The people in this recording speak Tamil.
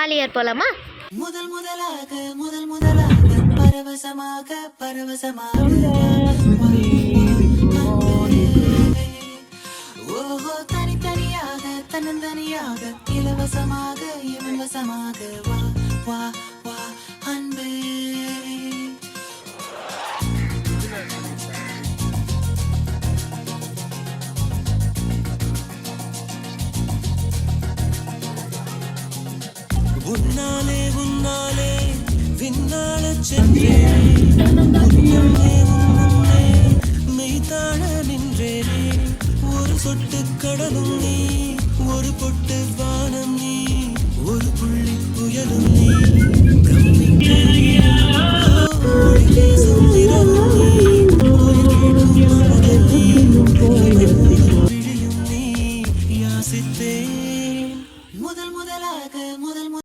ஜாலியாக போலாமா? முதல் முதலாக முதல் முதலாக பரவசமாக பரவசமாக ஓஹோ தனித்தனியாக தன்னந்தனியாக இலவசமாக இவன் வசமாக வா வா வா அன்பே. உன்னாலே உன்னாலே விண்ணால சென்றேனே உன்னே உன்னே மெய்தாழ நின்றேனே ஒரு சொட்டு கடலும் நீ ஒரு பொட்டு வானம் நீ ஒரு புள்ளி